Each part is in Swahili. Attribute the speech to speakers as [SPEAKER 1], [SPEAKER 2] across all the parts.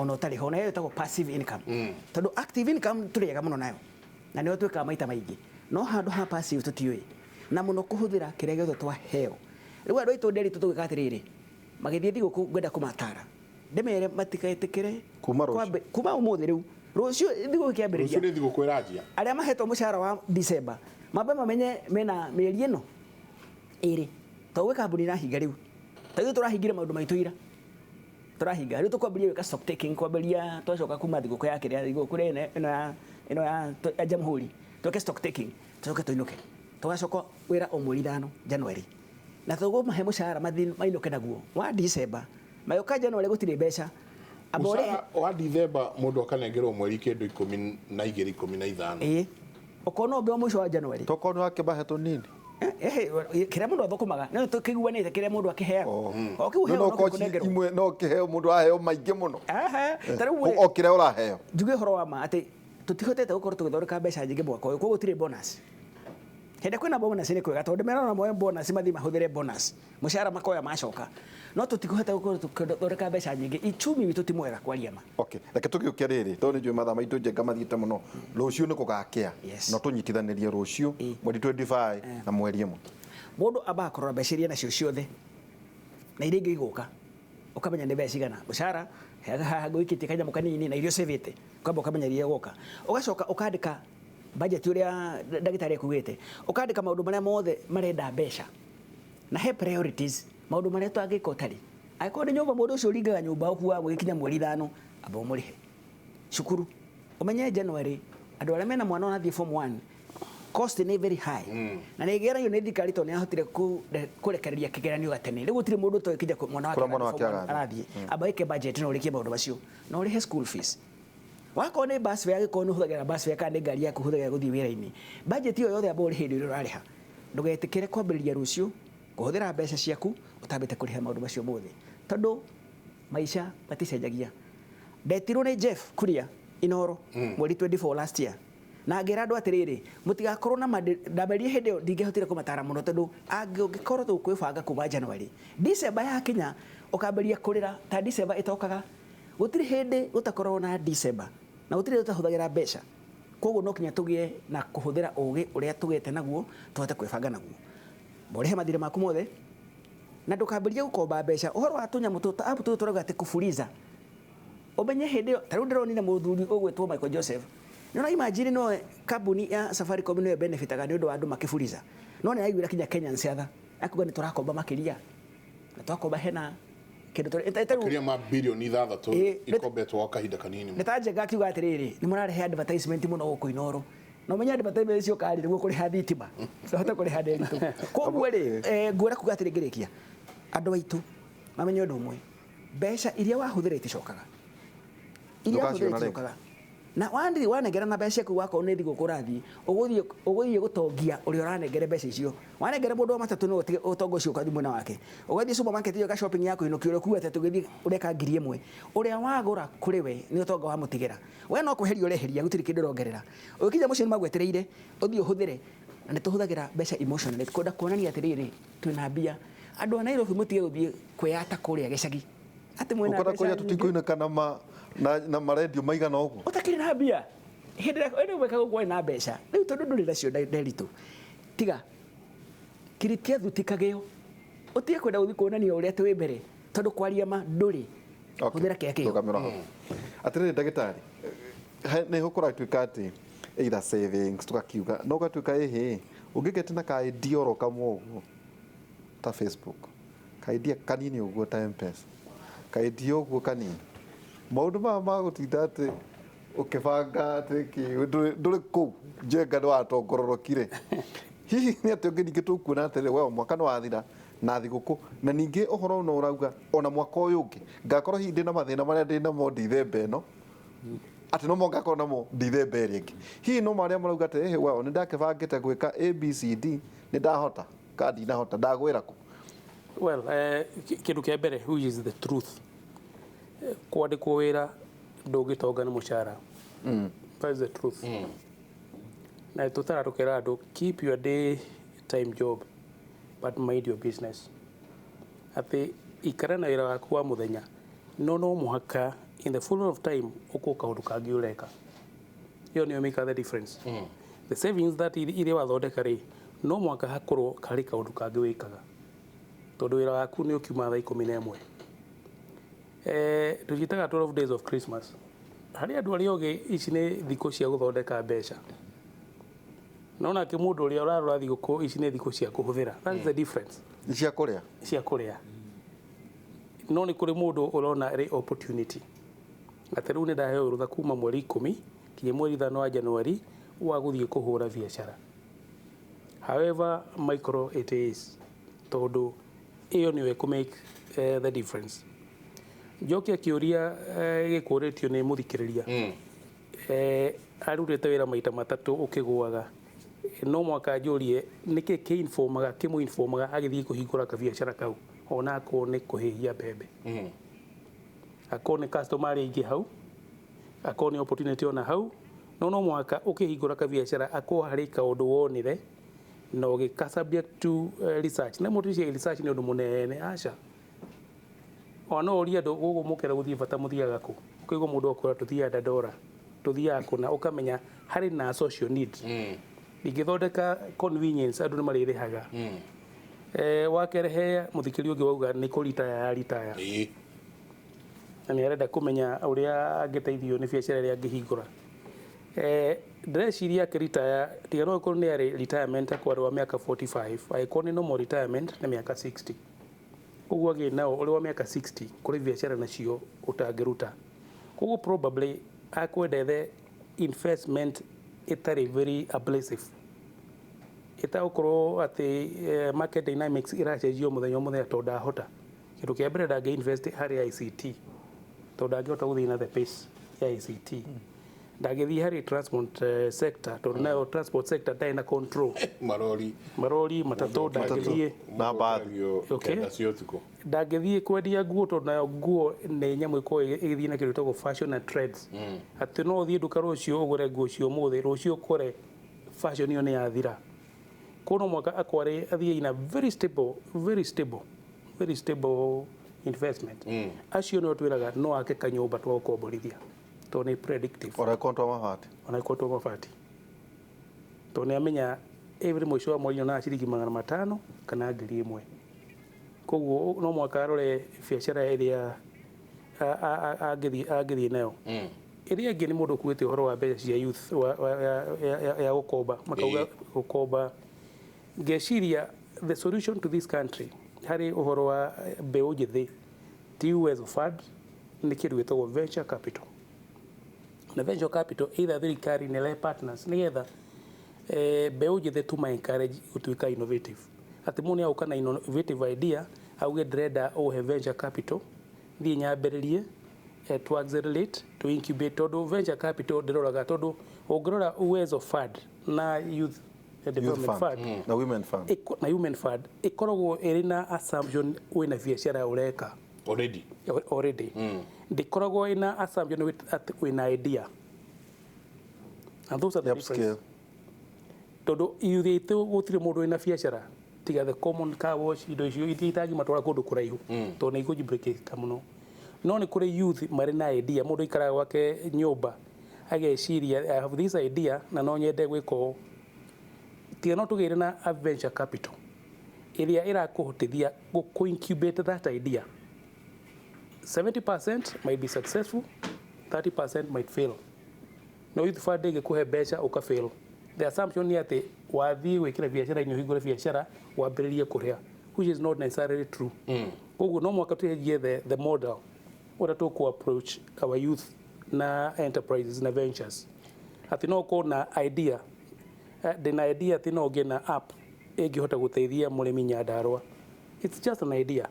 [SPEAKER 1] ono tari ho nayo tago passive income tondu active income turiega muno nayo na nio tweka maita maingi no handu ha passive tutiui na muno kuhuthira kiria giothe twa heo riu andu aitu nderi tutugika atiriri magithie thiguku ngwenda kumatara ndemere matikaetikire kuma umuthi riu rucio thiguku kiambiriria
[SPEAKER 2] rucio ni thiguku irajia
[SPEAKER 1] aria mahetwo mushara wa December mambe mamenye mena mieri ino iri togwe kambuni na hinga riu tayo turahingire maundu maitu ira turahinga riu tukwambiria wika stock taking kwambiria twacoka kuma thiguku ya kiria thiguku ino ya Jamhuri tuke stock taking tucoke tuinuke tugacoka wira o mweri 5 January na tugo mahe mushara mainuke naguo wa December mayoka January gutire mbeca
[SPEAKER 2] abore wa December mundu akanengerwo mweri kindu 12 15
[SPEAKER 1] okono be mwisho wa January
[SPEAKER 3] tokono wake baheto nini
[SPEAKER 1] kira mundu athukumaga no tukiguanite kira mundu akiheo
[SPEAKER 3] okiuheo no kunengerwo imwe no kiheo mundu aheo maingi muno okire uraheo
[SPEAKER 1] njuge horo wa ma ati tutihotete gukorwo tugithoreka mbeca nyingi mwaka uyu koguo tire bonus hende kwina bonus ni kwega tondu merona moyo bonus mathi mahuthire bonus mushara makoya macoka no tutikuhota gukorwo tugithoreka mbeca nyingi ichumi witu ti mwega kwaria ma
[SPEAKER 3] okay reke tugiukia riri tondu njui matha maitu njenga mathiite muno rucio ni kugakia no tunyitithanirie rucio mweri 25 na mweri imwe
[SPEAKER 1] mundu aba korora mbeca iria nacio ciothe na iria ingi iguka ukamenya ni mbeca igana mushara haga guikitie kanyamu kanini na irio sevete kwamba ukamenya iria guka ugacoka ukandika budget uria ndagitari akugite ukandika maundu maria mothe marenda mbeca na he priorities maundu maria twangika utari aiko ni nyumba mundu ucio ringaga nyumba okuwa gwikinya mweri 5 abo murihe shukuru umenye January andu aria mena mwana onathie form 1 cost ni very high na ni gera yo ni thikari to ni ahotire kurekereria kigeranio gatene riu gutire mundu to ikija mwana wake arathie abaike budget no rikie maundu macio no rihe school fees wako ni bus fare giko no huthagira bus fare kandi ngari yaku huthagira guthii wira-ini budget iyo yothe abo rihe ndio rariha ndugetikire kwambiriria rucio kuhuthira mbeca ciaku utambite kuriha maundu macio mothe tondu maisha maticenjagia ndetirwo ni Jeff Kuria Inoro mweri 24 last year na ngera andu atiriri mutigakorwo na ndaberie hindi yo ndingehotire kumatara muno tondu angikorwo tukwibanga kuma January December ya kinya ukamberia kurira ta December itokaga gutiri hindi utakorwo na December na gutiri utahuthagira mbeca koguo no kinya tugie na kuhuthira ugi uria tugete naguo tuhote kwibanga naguo morihe mathire maku mothe na ndukamberie gukomba mbeca uhoro wa tunyamu tuta apu turauga ati kufuliza umenye hindi yo taru ndironi na muthuri ugwetwo Michael Joseph no imagine no kambuni ya Safaricom no benefitaga ni undu wa andu makifuliza no ni aiguira kinya Kenya nsiatha akuga ni turakomba makiria na twakomba hena kindu
[SPEAKER 2] kiria ma bilioni 6 ikombetwo kahinda kanini
[SPEAKER 1] nitaje gakiuga atiriri ni murarehe advertisement muno guku Inoro no menya advertisement cio kari niguo kuri thitima hota kuri handeri tu koguo ri ngwira kuga atiri ngirikia andu aitu mamenye undu umwe mbeca iria wahuthira iticokaga iria wahuthira iticokaga na wandi wanengera na mbeca ku wako ni thigo kurathi uguthie gutongia uri uranengere mbeca icio wanengere mundu wa matatu no utongo cio kathi mwena wake ugathie supermarket iyo ka shopping yako ino kioro kuete tugithi ureka 1,000 uria wagura kuri we ni utongo wa mutigira we no kuheria ureheria gutiri kindu rongerera ukinya mucio magwetereire uthie uhuthire na nituhuthagira mbeca emotionally kwenda kuonania atiriri twina mbia andu a Nairobi mutige guthie kweyata kuria gicagi ati mwena
[SPEAKER 3] ukora kuria tutikuina kana na maredio maigana uguo
[SPEAKER 1] utakiri na mbia hindi ene weka gukwa na mbeca riu tondu nduri nacio nderitu tiga kiritia thutikageo utie kwenda guthi kuonania uria twi mbere tondu kwaria ma nduri huthira keke
[SPEAKER 3] atiriri ndagitari ni hukura twikati either savings tukakiuga no gatuika ehe ungigete na ka idioro kamwe uguo ta Facebook ka idia kanini uguo ta M-Pesa ka idio uguo kanini maundu ma gutinda ati ukibanga ati nduri ku njenga ndo atongororokire hihi ni ati ungi ningi tukuona ati we mwaka no wathira na thiguku na ningi uhoro no urauga ona mwaka uyu ungi ngakorwo hindi na mathina maria ndina mo December no ati no monga korwo namo December ringi hihi no maria marauga ati we ni ndakibangite gwika ABCD ni ndahota kandi na hota ndagwira ku
[SPEAKER 4] well kindu kia mbere who is the truth kwandikwo wira ndungitonga ni mushara that's the truth na tutarakira andu keep your day time job but mind your business ati ikara na wira waku wa muthenya no muhaka in the full of time ukoka undu kangi ureka iyo niyo make the difference the savings that ile wathondeka ri no mwaka hakorwo kari kaundu kangi wikaga tondu wira waku ni ukiuma thaa 11 tujitaga 12 days of Christmas hari andu ari oge ici ni thiko cia guthondeka mbeca nona ke mundu uri urarora thiko ici ni thiko cia kuhuthira that's the difference cia kuria no ni kuri mundu urona ri opportunity ati riu ni ndaheo rutha kuma mweri 10 kinya mweri 5 wa January wa guthie kuhura biashara. However micro it is tondu iyo niwe ku make the difference. Njokia kiuria gikuritio ni muthikiriria arurite wira maita matatu ukiguaga no mwaka njurie niki ki informaga kimu informaga agithie kuhingura ka biashara kau ona ko ni kuhihia bebe akone customer ingi hau akone opportunity ona hau no mwaka ukihingura ka biashara ako hari kaundu wonire no gika subject to research na mutu cia research ni undu munene aca ona uria ndo gugumukera guthie bata muthiaga ku ukigo mundu okora tuthia Dandora tuthia kuna ukamenya hari na social need igithondeka convenience andu ni maririhaga wakerehe muthikiri ungi wauga ni kurita ya retire na ni arenda kumenya uria angiteithio ni biashara ria angihingura ndreciria akĩritaya tiga no korwo nĩ arĩ retirement kwa wa mĩaka 45 agĩkorwo nĩ normal retirement na mĩaka 60 ũguo agĩ nao ũrĩ wa mĩaka 60 kũrĩ biacara nacio ũtangĩruta koguo probably akwenda the investment ĩtarĩ very abrasive ĩtagũkorwo atĩ market dynamics ĩracenjio mũthenya tondũ ndahota kĩndũ kĩa mbere ndangĩ invest harĩ ICT tondũ ndangĩhota gũthiĩ na the pace ya ICT ndagithii hari transport sector tondu nayo transport sector ndai na control marori matatu ndagithii
[SPEAKER 3] na baadhi
[SPEAKER 4] okay ndagithii kwendia nguo tondu nayo nguo ni nyamu iko igithii na kindu toko fashion and trends ati no thii nduka rucio ugure nguo cio muthi rucio kore fashion iyo ni yathira kono mwaka akware athii ina very stable investment acio no twiraga no ake kanyumba twa ukomborithia to ni predictive
[SPEAKER 3] ona kontwa mafati to ni amenya every mwisho wa mwezi na shilingi 500 kana 1000 koguo no mwaka rore biashara iria agithi nayo iria ingi ni mundu kuite horo wa mbeca cia youth ya gukomba makauga gukomba ngeciria the solution to this country hari uhoro wa mbeu njithi TUS fund ni kindu gitagwo venture capital na venture capital either thirikari ni lay partners nigetha mbeu njithi tuma encourage gutuika innovative ati muni auka na innovative idea auge ndrenda uhe venture capital thii nyambiririe to accelerate to incubate tondu venture capital ndiroraga tondu ungirora uwezo fund na youth development fund na women fund ikoragwo iri na assumption wina biashara ureka already ndikoragwo ina assumption wina idea and those are the difference tondu ithu gutire mundu wina biashara tiga the common car wash indo icio ititaji matwara kundu kuraihu tondu ni ikujibrekeka muno no ni kuri youth mari na idea mundu ikaraga gwake nyumba ageciria I have this idea na no nyende gwiko tiga no tugire na venture capital iria irakuhotithia ku incubate that idea 70% might be successful 30% might fail no youth fund ingekuhe mbeca ukafail the assumption ni ati wathii wikira biashara inyo hingure biashara wambiririe kuria which is not necessarily true koguo no mwaka tuhegie the model ora to ku approach our youth na enterprises na ventures ati no ko na idea the idea ati no gena app ingihota guteithia murimi Nyandarua it's just an idea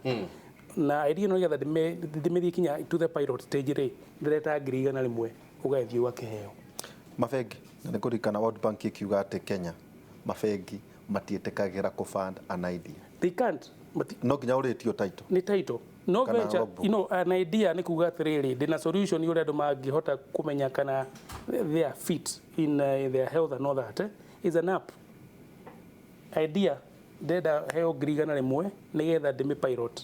[SPEAKER 3] na idea no getha ndimethie kinya to the pilot stage ri ndireta ngiri na rimwe ugaithie wakeheo mafegi na kurikana World Bank ikiuga ati Kenya mafegi matietekagera ku fund an idea
[SPEAKER 4] they can't but
[SPEAKER 3] no kinya uritio title
[SPEAKER 4] ni title no venture you know an idea ni kuga atiriri ndina solution yule andu mangihota kumenya kana they are fit in their health and all that is an app idea ndenda heo ngirigana rimwe nigetha ndime pilot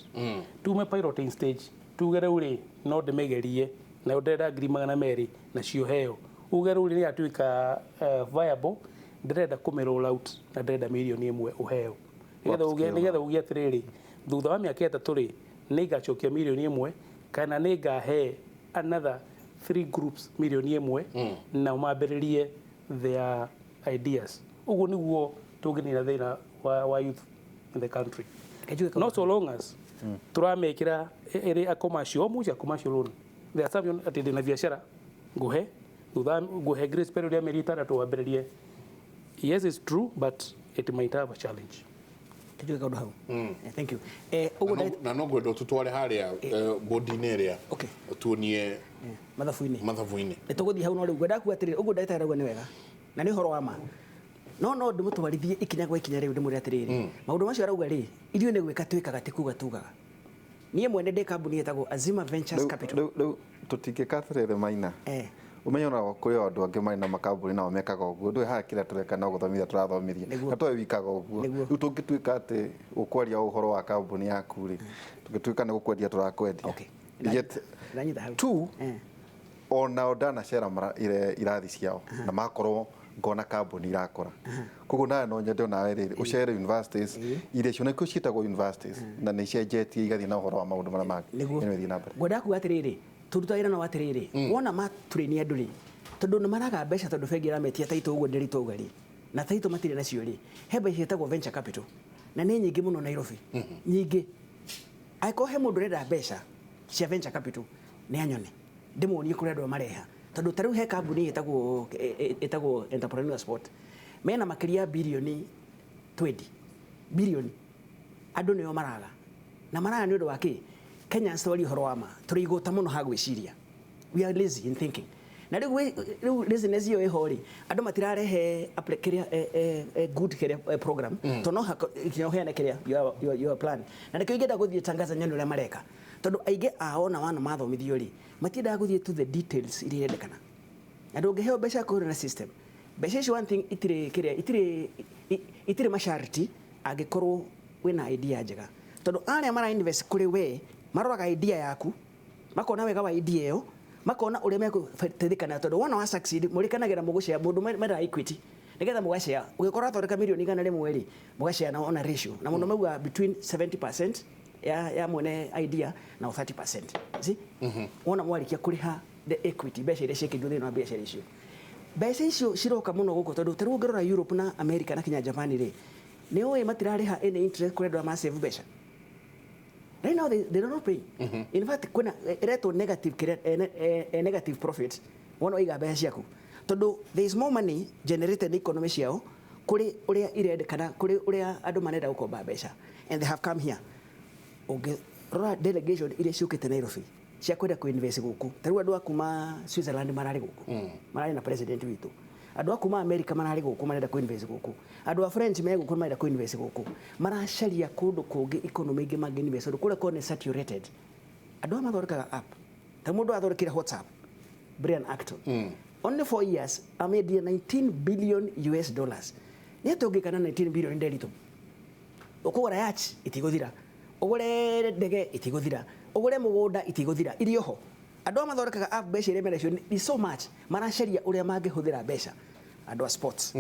[SPEAKER 4] tume piloting stage tugere uri no ndimegerie na ndĩrenda ngiri 200 na cio heo uge rũri nĩ atuĩka viable ndĩrenda kũmĩ-roll out na ndĩrenda mirioni 1 ũheo nĩgetha uge atĩrĩrĩ thutha wa mĩaka 3 rĩ nĩ ngacokia mirioni 1 kana nĩ ngahe another 3 groups mirioni 1 na mambĩrĩrie their ideas ũguo nĩguo tũngĩnina thĩna wa youth in the country not so long as turamekira ĩrĩ a commercial mucha commercial loan the assumption atĩ ndĩna biacara nguhe grace period ya mĩeri 6 wambĩrĩrie. Yes, it's true, but it might have a challenge.
[SPEAKER 1] Kijuka kaundu hau. Thank you.
[SPEAKER 2] Na no gwendo tutware haria bodi-inĩ ĩrĩa tuonie mathabu-inĩ.
[SPEAKER 1] Nĩtũgũthiĩ hau no rĩu ngwenda kuga atĩrĩrĩ ũguo ndagĩtarĩ arauga nĩ wega na nĩ ũhoro wa ma no ndĩmũtwarithie ikinya gwa ikinya rĩu ndĩmwĩre atĩrĩrĩ maũndũ macio arauga rĩ ithuĩ nĩ gwĩka twĩkaga ti kuga tugaga. Niĩ mwene ndĩ kambuni ĩtagwo Azima Ventures Capital.
[SPEAKER 3] Rĩu tũtingĩka atĩrĩrĩ Maina. Umenye ona kũrĩ andũ angĩ marĩ na makambuni nao mekaga ũguo ndũĩ haha kĩrĩa tũreka no gũthomithia tũrathomithia na tũwe wikaga ũguo rĩu tũngĩtuĩka atĩ ũkwaria ũhoro wa kambuni yaku rĩ tũngĩtuĩka nĩ gũkwendia tũrakwendia tu ona ndanacera irathi ciao na makorwo ngona kambuni irakora koguo nawe no nyende nawe rĩrĩ ũcere universities iria cio nĩkuo ciĩtagwo universities na nĩ cenjetie igathiĩ na ũhoro wa maũndũ marĩa mangĩ nĩgũthiĩ na mbere. Ngwenda kuga atĩrĩrĩ
[SPEAKER 1] turuta wĩra na watirĩrĩ wona maturĩnia andũ rĩ tondũ nĩ maraga mbeca tondũ bengi ĩrametia taito ũguo ndĩrĩ toga rĩ na taito matirĩ nacio rĩ he mbeca ciĩtagwo venture capital na nĩ nyingĩ mũno Nairobi nyingĩ angĩkorwo he mũndũ ũrenda mbeca cia venture capital nĩ anyone ndĩmuonie kũrĩa andũ mareha tondũ tarĩu he kambuni ĩtagwo Entrepreneur Sport mena makĩria bilioni 20 bilioni andũ nĩo maraga na maraga nĩ ũndũ wa kĩ Kenyans tũrĩ ũhoro wa ma tũrĩ igũta mũno ha gwĩciria we are lazy in thinking na rĩu laziness iyo ĩho rĩ andũ matirarehe good program to no ikinya heane kĩrĩa your plan na nĩkĩo ingĩenda gũthiĩ tangaza nyoni ũrĩa mareka tondũ aingĩ ao na wana mathomithio rĩ matiendaga gũthiĩ to the details iria irendekana na ndũngĩheo mbeca kũhũra na system mbeca icio one thing itirĩ masharti angĩkorwo wĩna idea njega tondũ arĩa mara invest kũrĩ we maroraga idea yaku makona wega wa idea ĩyo makona ũrĩa megũteithĩkana tondũ wona wa succeed mũrĩkanagĩra mũgũcea mũndũ mera equity nĩgetha mũgacea ũgĩkorwo athondeka mirioni 100 rĩmwe rĩ mũgacea na ona ratio na mũndũ mauga between 70% ya mwene idea na 30% wona mwarikia kũrĩha the equity mbeca iria ciĩkĩirwo thĩinĩ wa biacara icio mbeca icio ciroka mũno gũkũ tondũ tarĩu ũngĩrora Europe na America na kinya Japan rĩ nĩ ũĩ matirarĩha any interest kũrĩ andũ a save mbeca. Right now they don't pay. In fact kuna reto negative profit wona iga mbeca ciaku tondu there is more money generated in economy ciao kuri uria irendekana kuri uria andu manenda gukomba mbeca and they have come here rora delegation iria ciukite Nairobi cia kwenda ku invest guku taru andu akuma Switzerland marari guku marari na president witu andu akuma America marari guku marenda ku invest guku andu a French meguku marenda ku invest guku maracaria kundu kungi economy ingi mangi invest kule kone saturated andu amathorekaga app ta mundu athorikire WhatsApp Brian Acton only 4 years amade 19 billion US dollars netongekana 19 billion nderito ukugura yacht itiguthira ugure ndege itiguthira ugure mugunda itiguthira irioho andu amathorekaga app mbeca iria merecio ni so much maracaria uria mangĩhũthĩra mbeca andu a sports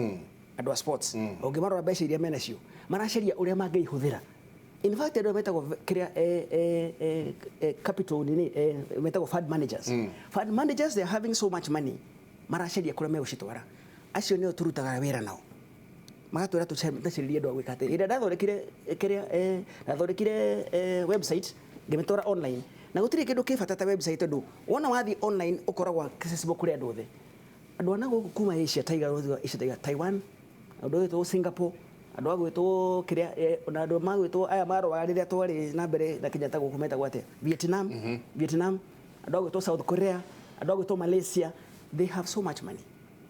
[SPEAKER 1] ũngĩmarora mbeca iria menacio maracaria uria mangĩihũthĩra in fact andu metagwo kĩrĩa capital nini metagwo fund managers they are having so much money maracaria kũrĩa megũcitwara acio nĩo tũrutaga wĩra nao magatwĩra tũcirĩrie andũ a gwĩka atĩ ĩrĩa ndathondekire website ngĩmĩtwara online na gũtirĩ kĩndũ kĩbata ta website tondũ wona wathiĩ online ũkoragwo accessible kũrĩ andũ othe andũ ana gũkũ kuma Asia Taiwan andũ gwĩtwo Singapore andũ agwĩtwo kĩrĩa na andũ magwĩtwo aya marũa rĩrĩa twarĩ na mbere na Kenyatta gũkũ metagwo atĩa Vietnam andũ agwĩtwo South Korea andũ agwĩtwo Malaysia they have so much money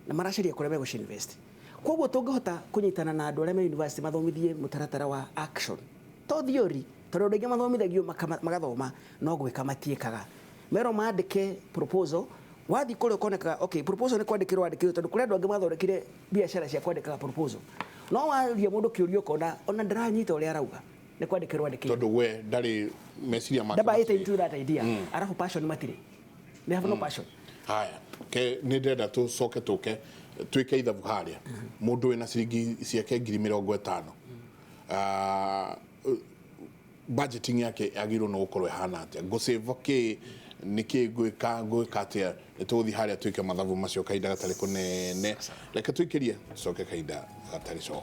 [SPEAKER 1] na maracaria kũrĩa megũcinvest koguo tũngĩhota kũnyitana na andũ arĩa me university mathomithie mũtaratara wa action to theory tondũ andũ aingĩ mathomithagio magathoma no gwĩka matiĩkaga mero maandĩke proposal wathi kũrĩa ũkonekaga okay proposal nĩ kwandĩkĩrwo andĩkĩrwo tondũ kũrĩa andũ angĩ mathondekire biacara cia kwandĩkaga proposal no waria mũndũ kĩũria ũkona ona ndaranyita ũrĩa arauga nĩ kwandĩkĩrwo andĩkĩrwo
[SPEAKER 2] tondũ we ndarĩ meciria make
[SPEAKER 1] ndaba ĩte into that idea arafu passion matirĩ they have no passion.
[SPEAKER 2] Haya ke nä ndenda tå coke tå ke twä ke ithabu harä a må ndå wä na ciringi ciake 50,000 budgeting yake agirwo no gukorwo ihana atia go save ke niki gwika atia tuthi haria twike mathabu macio kaida gatari kunene reke twikirie coke kaida gatari so